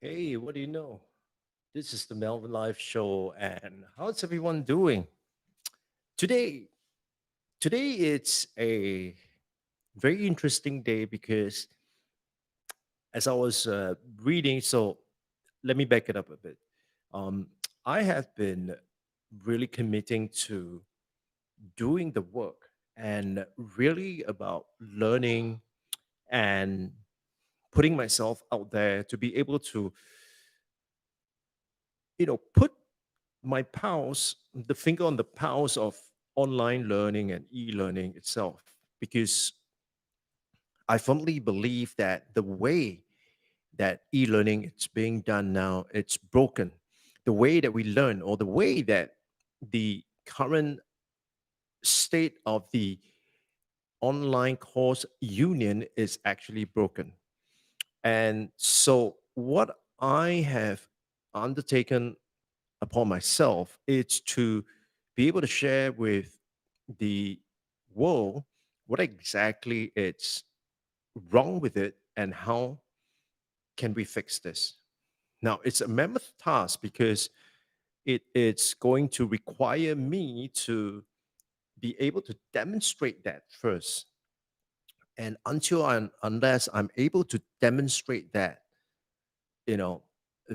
Hey, what do you know? This is the Melvin Live Show, and how's everyone doing today? Today it's a very interesting day because as I was reading, so let me back it up a bit. Um, I have been really committing to doing the work and really about learning and putting myself out there to be able to, put my pulse, the finger on the pulse of online learning and e-learning itself, because I firmly believe that the way that e-learning is being done now, it's broken. The way that we learn, or the way that the current state of the online course union is actually broken. And so what I have undertaken upon myself is to be able to share with the world what exactly it's wrong with it and how can we fix this. Now it's a mammoth task because it's going to require me to be able to demonstrate that first. And unless I'm able to demonstrate that, you know,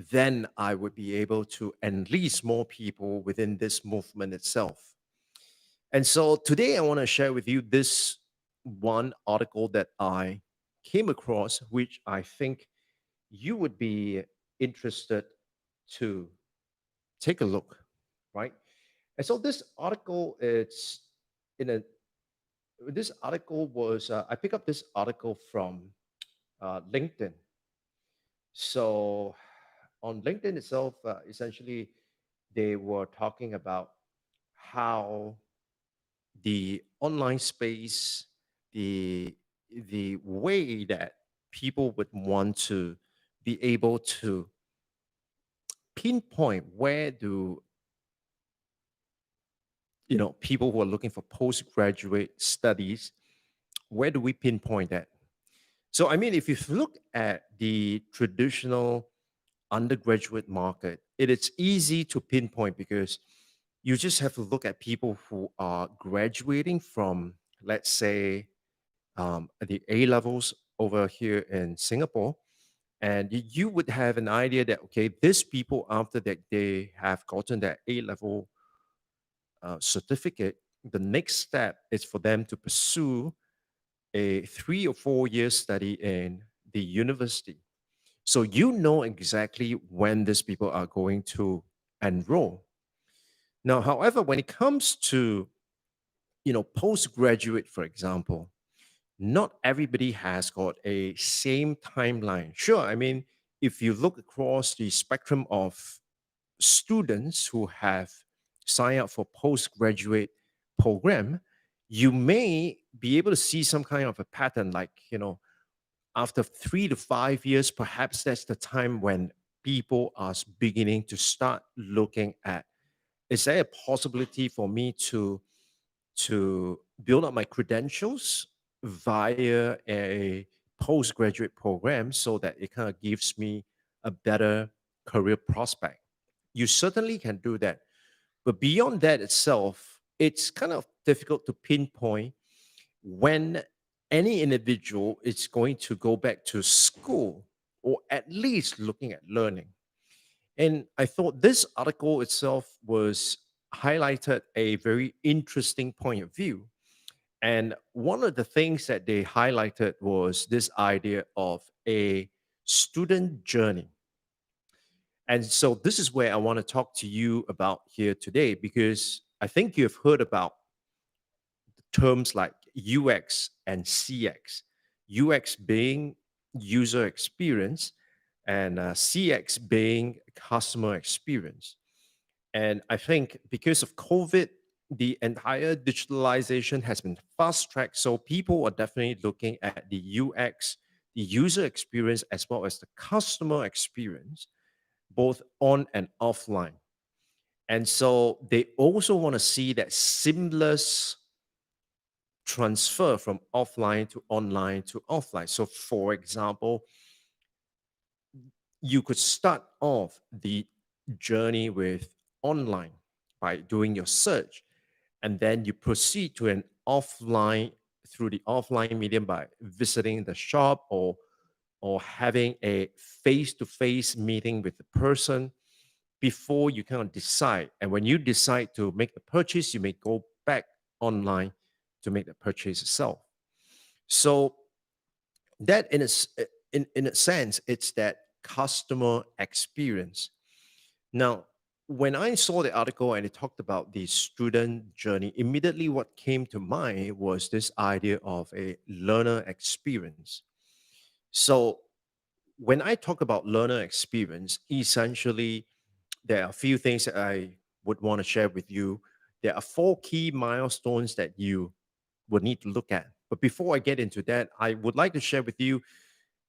then I would be able to enlist more people within this movement itself. And so today I want to share with you this one article that I came across, which I think you would be interested to take a look, right? And so this article, it's in a this article was I picked up this article from LinkedIn. So on LinkedIn itself, essentially, they were talking about how the online space, the the way that people would want to be able to pinpoint where do people who are looking for postgraduate studies, where do we pinpoint that? So I mean, if you look at the traditional undergraduate market, it is easy to pinpoint because you just have to look at people who are graduating from, let's say, the A levels over here in Singapore. And you would have an idea that, okay, these people, after that, they have gotten that A level certificate, the next step is for them to pursue a 3 or 4 year study in the university. So you know exactly when these people are going to enroll. Now, however, when it comes to postgraduate, for example, not everybody has got a same timeline. Sure, I mean, if you look across the spectrum of students who have signed up for postgraduate program, you may be able to see some kind of a pattern, like, after 3 to 5 years, perhaps that's the time when people are beginning to start looking at, is there a possibility for me to build up my credentials via a postgraduate program so that it kind of gives me a better career prospect? You certainly can do that. But beyond that itself, it's kind of difficult to pinpoint when any individual is going to go back to school or at least looking at learning. And I thought this article itself was highlighted a very interesting point of view. And one of the things that they highlighted was this idea of a student journey. And so this is where I want to talk to you about here today, because I think you've heard about terms like UX and CX. UX being user experience, and CX being customer experience. And I think because of COVID, the entire digitalization has been fast tracked. So people are definitely looking at the UX, the user experience, as well as the customer experience, both on and offline. And so they also want to see that seamless transfer from offline to online to offline. So, for example, you could start off the journey with online by doing your search, and then you proceed to an offline through the offline medium by visiting the shop, or having a face-to-face meeting with the person before you kind of decide. And when you decide to make the purchase, you may go back online to make the purchase itself. So that in a sense, it's that customer experience. Now, when I saw the article and it talked about the student journey, immediately what came to mind was this idea of a learner experience. So when I talk about learner experience, essentially there are a few things that I would want to share with you. There are four key milestones that you would need to look at. But before I get into that, I would like to share with you,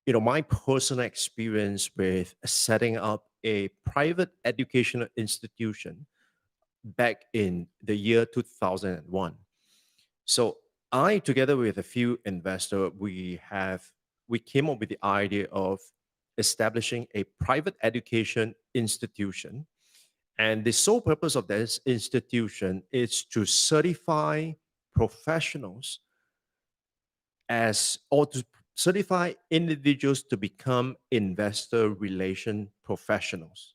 my personal experience with setting up a private educational institution back in the year 2001. So I, together with a few investors, we came up with the idea of establishing a private education institution. And the sole purpose of this institution is to certify professionals as or to certify individuals to become investor relation professionals.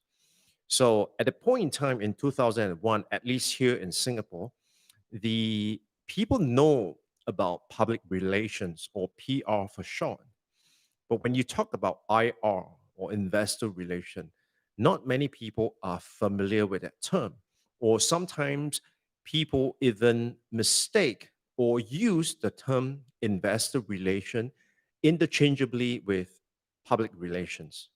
So at the point in time in 2001, at least here in Singapore, the people know about public relations, or PR for short. But when you talk about IR, or investor relation, not many people are familiar with that term. Or sometimes people even mistake or use the term investor relation interchangeably with public relations.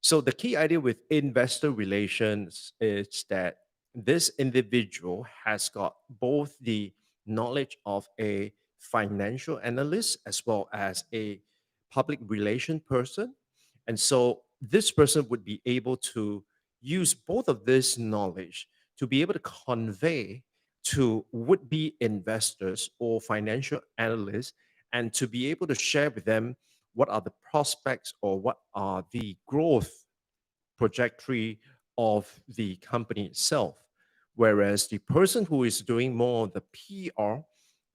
So the key idea with investor relations is that this individual has got both the knowledge of a financial analyst as well as a public relation person. And so this person would be able to use both of this knowledge to be able to convey to would-be investors or financial analysts, and to be able to share with them what are the prospects or what are the growth trajectory of the company itself. Whereas the person who is doing more of the PR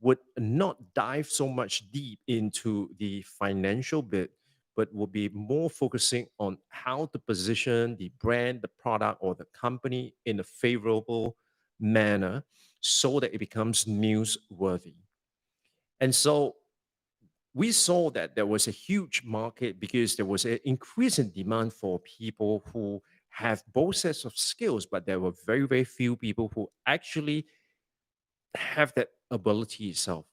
would not dive so much deep into the financial bit, but will be more focusing on how to position the brand, the product, or the company in a favorable manner so that it becomes newsworthy. And so we saw that there was a huge market because there was an increasing demand for people who have both sets of skills, but there were very, very few people who actually have that ability itself.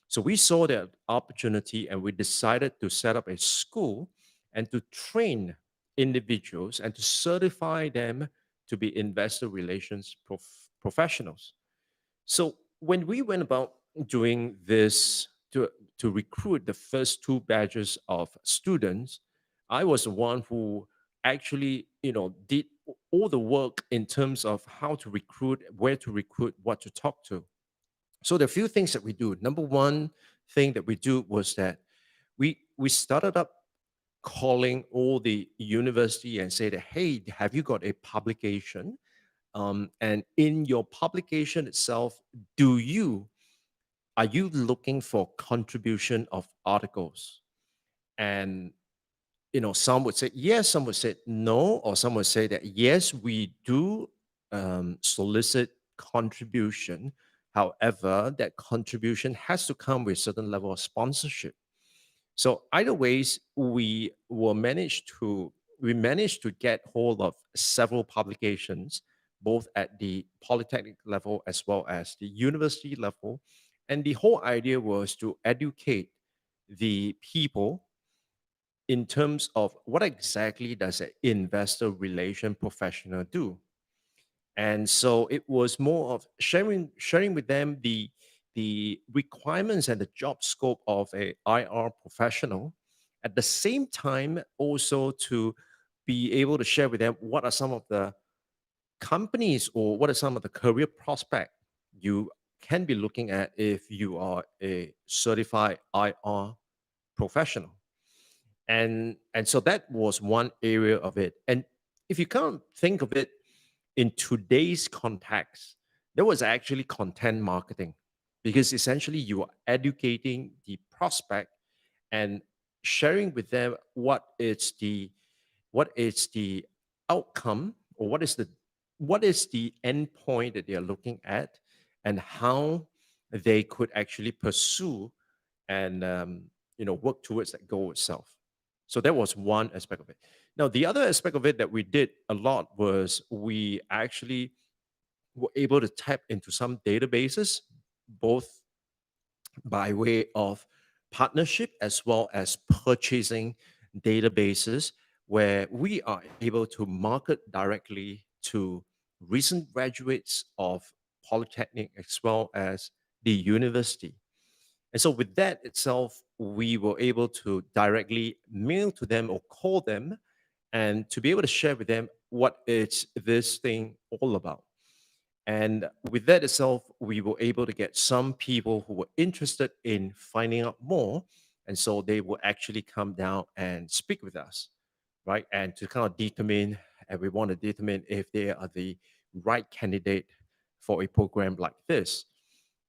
So we saw that opportunity and we decided to set up a school and to train individuals and to certify them to be investor relations professionals. So when we went about doing this to recruit the first two batches of students, I was the one who actually, did all the work in terms of how to recruit, where to recruit, what to talk to. So there are a few things that we do. Number one thing that we do was that we started up calling all the university and say that, hey, have you got a publication? And in your publication itself, do you are you looking for contribution of articles? And some would say yes, some would say no, or some would say that yes, we do solicit contribution. However, that contribution has to come with certain level of sponsorship. So either ways, we managed to get hold of several publications, both at the polytechnic level as well as the university level. And the whole idea was to educate the people in terms of what exactly does an investor relation professional do. And so it was more of sharing with them the requirements and the job scope of a IR professional. At the same time, also to be able to share with them what are some of the companies or what are some of the career prospect you can be looking at if you are a certified IR professional. And so that was one area of it. And if you can't think of it in today's context, there was actually content marketing, because essentially you are educating the prospect and sharing with them what is the outcome, or what is the end point that they are looking at, and how they could actually pursue and work towards that goal itself. So that was one aspect of it. Now the other aspect of it that we did a lot was we actually were able to tap into some databases, both by way of partnership as well as purchasing databases, where we are able to market directly to recent graduates of polytechnic as well as the university. And so with that itself, we were able to directly mail to them or call them, and to be able to share with them what is this thing all about. And with that itself, we were able to get some people who were interested in finding out more. And so they will actually come down and speak with us, right? And to kind of determine, and we want to determine if they are the right candidate for a program like this.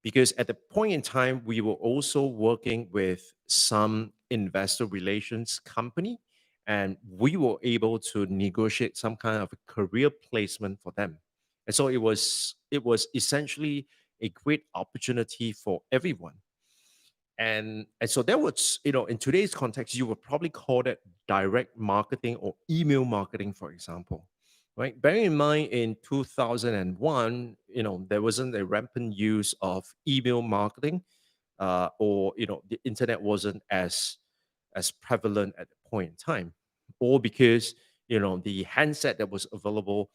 Because at the point in time, we were also working with some investor relations company, and we were able to negotiate some kind of a career placement for them. And so it was essentially a great opportunity for everyone. And so that was, in today's context, you would probably call that direct marketing or email marketing, for example. Right? Bearing in mind in 2001, there wasn't a rampant use of email marketing, or the internet wasn't as prevalent at the point in time, or because the handset that was available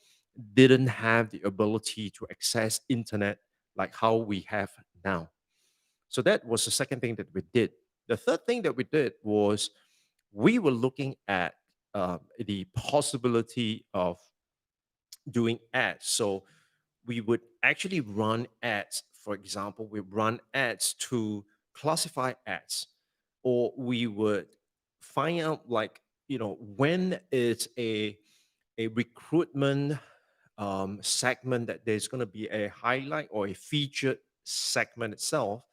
didn't have the ability to access internet like how we have now. So that was the second thing that we did. The third thing that we did was we were looking at the possibility of doing ads. So we would actually run ads. For example, we run ads to classify ads, or we would find out, like, when it's a recruitment segment, that there's going to be a highlight or a featured segment itself.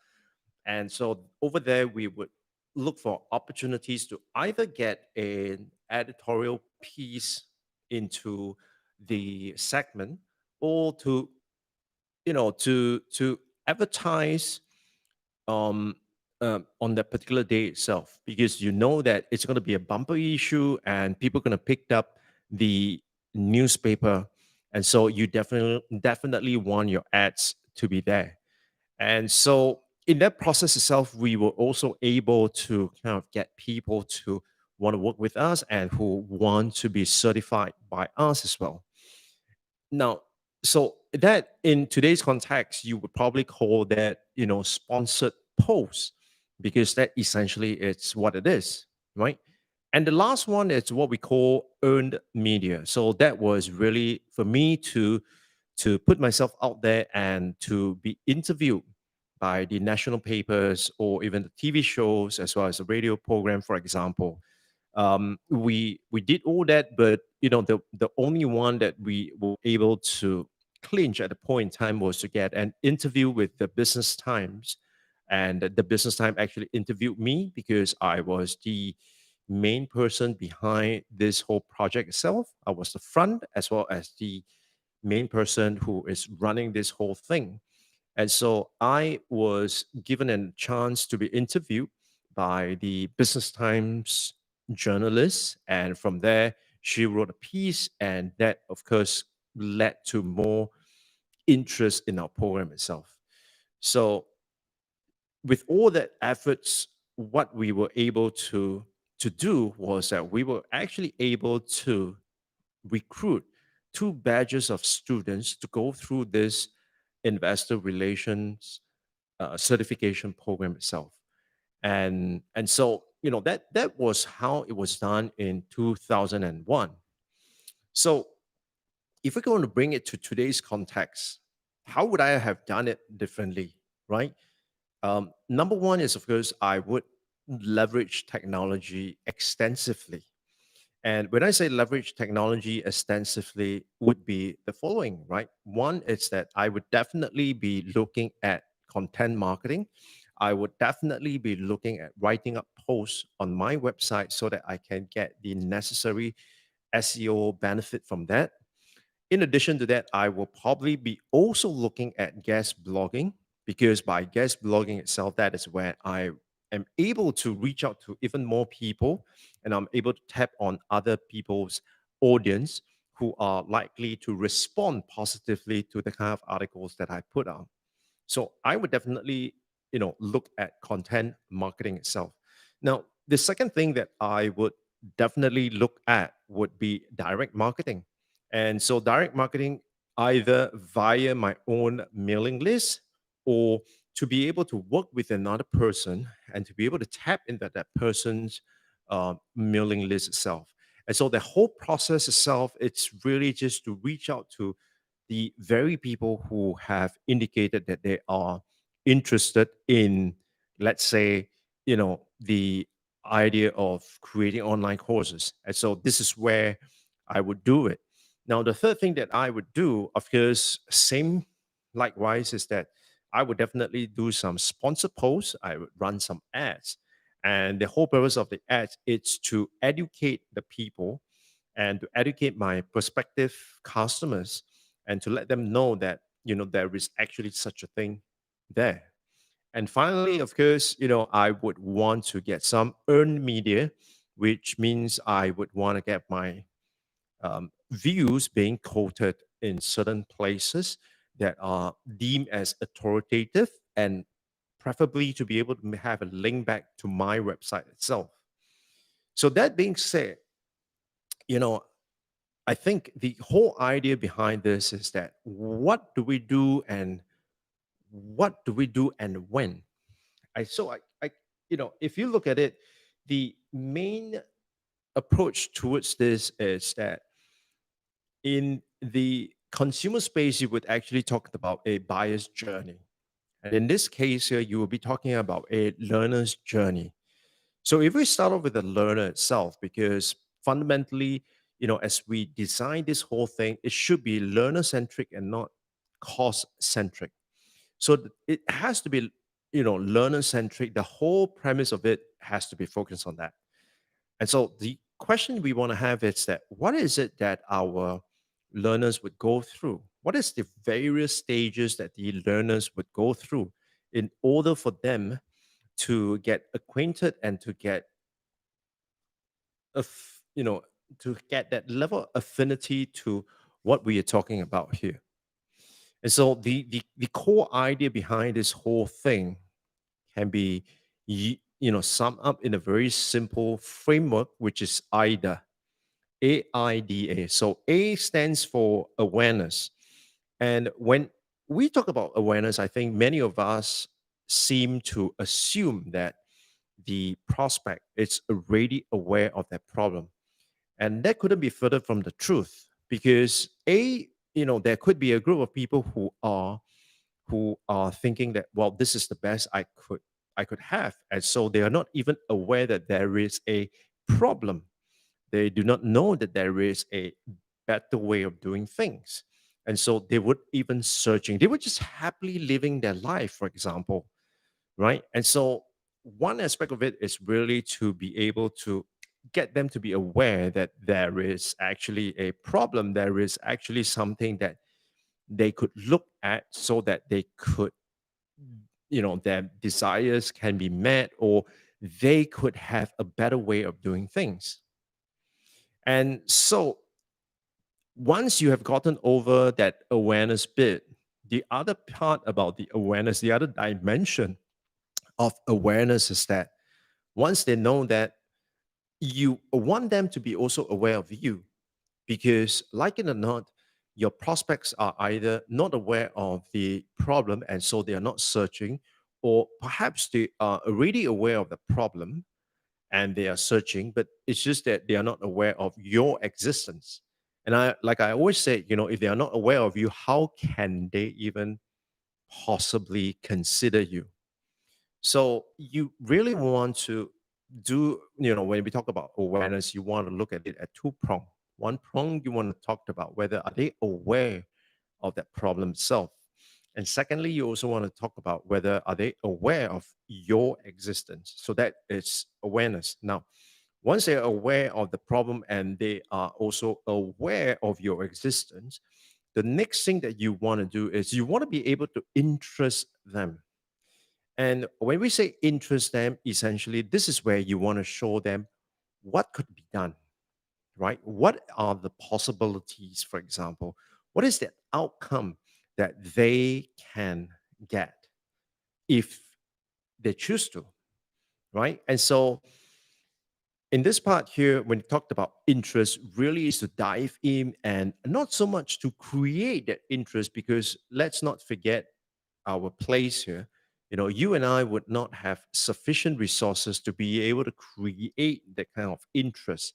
And so over there, we would look for opportunities to either get an editorial piece into the segment, or to advertise um, on that particular day itself, because you know that it's going to be a bumper issue and people are going to pick up the newspaper, and so you definitely want your ads to be there. And so in that process itself, we were also able to kind of get people to want to work with us and who want to be certified by us as well. Now, so that in today's context, you would probably call that, sponsored post, because that essentially it's what it is, right? And the last one is what we call earned media. So that was really for me to put myself out there and to be interviewed by the national papers or even the TV shows as well as the radio program, for example. We did all that, but the only one that we were able to clinch at the point in time was to get an interview with the Business Times, and the Business Times actually interviewed me because I was the main person behind this whole project itself. I was the front as well as the main person who is running this whole thing. And so I was given a chance to be interviewed by the Business Times journalist. And from there, she wrote a piece. And that, of course, led to more interest in our program itself. So, with all that efforts, what we were able to do was that we were actually able to recruit two batches of students to go through this investor relations certification program itself. And so that was how it was done in 2001. So if we're going to bring it to today's context, how would I have done it differently, right? Number one is, of course, I would leverage technology extensively. And when I say leverage technology extensively, would be the following, right? One is that I would definitely be looking at content marketing. I would definitely be looking at writing up posts on my website so that I can get the necessary SEO benefit from that. In addition to that, I will probably be also looking at guest blogging, because by guest blogging itself, that is where I am able to reach out to even more people, and I'm able to tap on other people's audience who are likely to respond positively to the kind of articles that I put out. So I would definitely, look at content marketing itself. Now, the second thing that I would definitely look at would be direct marketing. And so direct marketing either via my own mailing list, or to be able to work with another person and to be able to tap into that person's mailing list itself. And so the whole process itself, it's really just to reach out to the very people who have indicated that they are interested in, let's say, the idea of creating online courses. And so this is where I would do it. Now, the third thing that I would do, of course, same likewise, is that I would definitely do some sponsor posts. I would run some ads. And the whole purpose of the ads is to educate the people and to educate my prospective customers, and to let them know that there is actually such a thing there. And finally, of course, I would want to get some earned media, which means I would want to get my views being quoted in certain places that are deemed as authoritative, and preferably to be able to have a link back to my website itself. So that being said, you know I think the whole idea behind this is that what do we do and when? If you look at it, the main approach towards this is that in the consumer space, you would actually talk about a buyer's journey. And in this case here, you will be talking about a learner's journey. So if we start off with the learner itself, because fundamentally, as we design this whole thing, it should be learner centric and not cost centric. So it has to be, learner centric. The whole premise of it has to be focused on that. And so the question we want to have is that what is it that our learners would go through? What is the various stages that the learners would go through in order for them to get acquainted and to get of to get that level of affinity to what we are talking about here. And so the core idea behind this whole thing can be summed up in a very simple framework, which is AIDA. AIDA. So A stands for awareness, And when we talk about awareness, I think many of us seem to assume that the prospect is already aware of that problem. And that couldn't be further from the truth because there could be a group of people who are thinking that, well, this is the best I could have. And so they are not even aware that there is a problem. They do not know that there is a better way of doing things. And so they would even searching, they were just happily living their life, for example, right? And so one aspect of it is really to be able to get them to be aware that there is actually a problem. There is actually something that they could look at so that they could, their desires can be met, or they could have a better way of doing things. And so once you have gotten over that awareness bit, the other part about the awareness, the other dimension of awareness is that once they know that, you want them to be also aware of you, because like it or not, your prospects are either not aware of the problem and so they are not searching, or perhaps they are already aware of the problem and they are searching, but it's just that they are not aware of your existence. And I always say, if they are not aware of you, how can they even possibly consider you? So you really want to when we talk about awareness, you want to look at it at two prong. One prong, you want to talk about whether are they aware of that problem itself. And secondly, you also want to talk about whether are they aware of your existence. So that is awareness. Now, once they're aware of the problem and they are also aware of your existence, the next thing that you want to do is you want to be able to interest them. And when we say interest them, essentially, this is where you want to show them what could be done, right? What are the possibilities, for example? What is the outcome that they can get if they choose to, right? And so in this part here, when you talked about interest, really is to dive in and not so much to create that interest, because let's not forget our place here. You and I would not have sufficient resources to be able to create that kind of interest.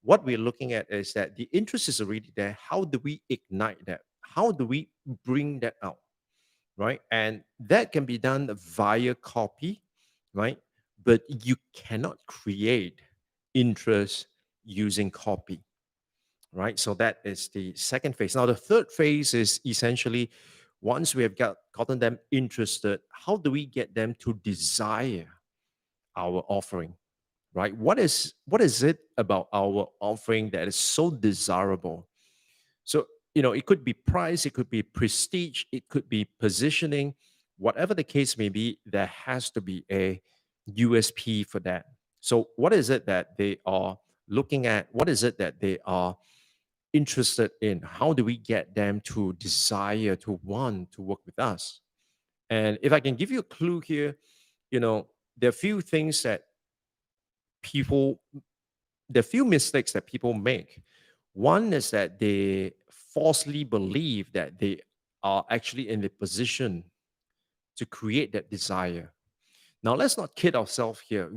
What we're looking at is that the interest is already there. How do we ignite that? How do we bring that out? Right. And that can be done via copy, right? But you cannot create interest using copy, right? So that is the second phase. Now, the third phase is essentially once we have gotten them interested, how do we get them to desire our offering, right? What is it about our offering that is so desirable? So, it could be price, it could be prestige, it could be positioning, whatever the case may be, there has to be a USP for that. So, what is it that they are looking at? What is it that they are interested in? How do we get them to desire, to want to work with us? And if I can give you a clue here, there are few things that people, there are few mistakes that people make. One is that they falsely believe that they are actually in the position to create that desire. Now, let's not kid ourselves here.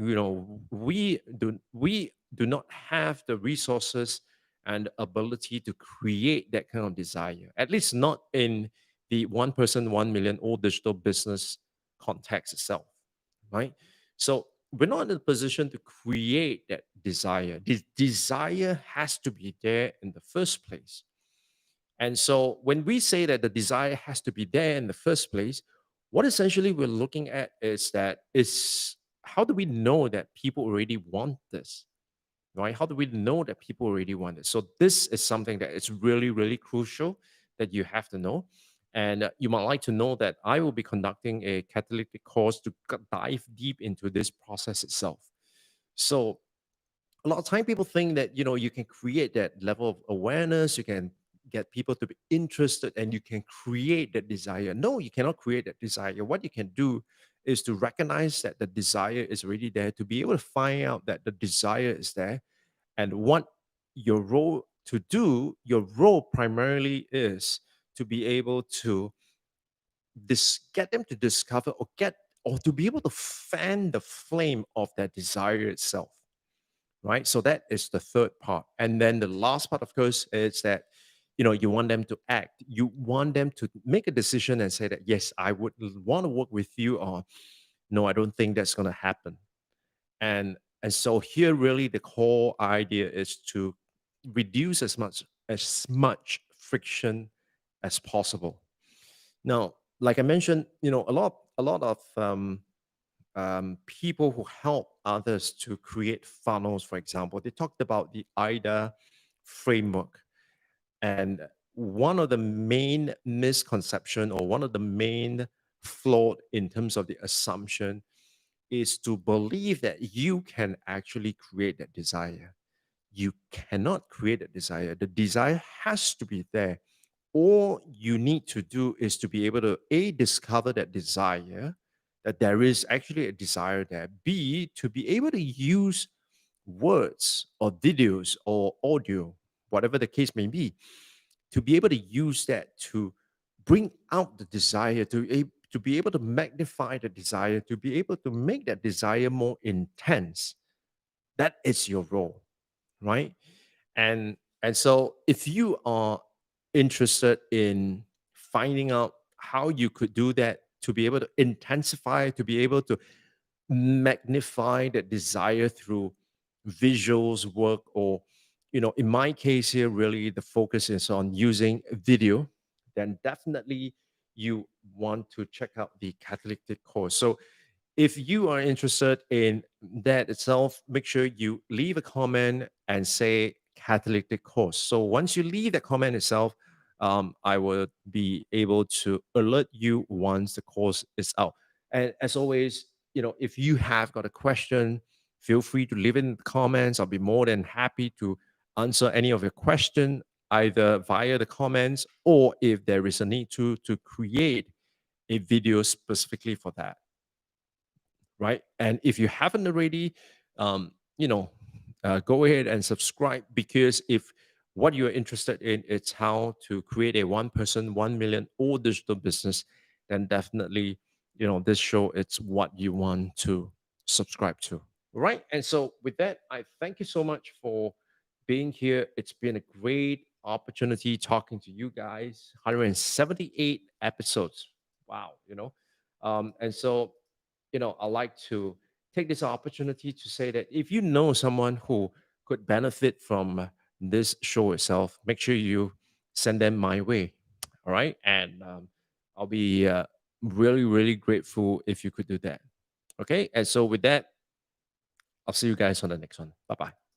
We do not have the resources and ability to create that kind of desire. At least not in the one person, 1 million all digital business context itself, right? So we're not in a position to create that desire. The desire has to be there in the first place. And so when we say that the desire has to be there in the first place, what essentially we're looking at is that is how do we know that people already want this? Right? How do we know that people already want it? So this is something that is really, really crucial that you have to know. And you might like to know that I will be conducting a catalytic course to dive deep into this process itself. So a lot of time people think that you can create that level of awareness, you can get people to be interested, and you can create that desire. No, you cannot create that desire. What you can do is to recognize that the desire is already there, to be able to find out that the desire is there, and what your role primarily is to be able to get them to discover or get or to be able to fan the flame of that desire itself, right? So that is the third part. And then the last part, of course, is that you want them to act. You want them to make a decision and say that yes, I would want to work with you, or no, I don't think that's going to happen. And so here really the core idea is to reduce as much friction as possible. Now, like I mentioned, a lot of people who help others to create funnels, for example, they talked about the IDA framework. And one of the main misconception, or one of the main flaw in terms of the assumption, is to believe that you can actually create that desire. You cannot create a desire. The desire has to be there. All you need to do is to be able to A, discover that desire, that there is actually a desire there. B, to be able to use words or videos or audio, whatever the case may be, to be able to use that to bring out the desire, to be able to magnify the desire, to be able to make that desire more intense. That is your role, right? And so if you are interested in finding out how you could do that, to be able to intensify, to be able to magnify that desire through visuals work, or in my case here, really the focus is on using video, then definitely you want to check out the catalytic course. So if you are interested in that itself, make sure you leave a comment and say catalytic course. So once you leave that comment itself, I will be able to alert you once the course is out. And as always, if you have got a question, feel free to leave it in the comments. I'll be more than happy to answer any of your question, either via the comments, or if there is a need to create a video specifically for that, right? And if you haven't already, um, you know, go ahead and subscribe, because if what you're interested in is how to create a 1 person, 1 million all digital business, then definitely, this show, it's what you want to subscribe to. Right. And so with that, I thank you so much for being here. It's been a great opportunity talking to you guys. 178 episodes. Wow. And so I like to take this opportunity to say that if you know someone who could benefit from this show itself, make sure you send them my way. All right. And I'll be really, really grateful if you could do that. Okay. And so with that, I'll see you guys on the next one. Bye bye.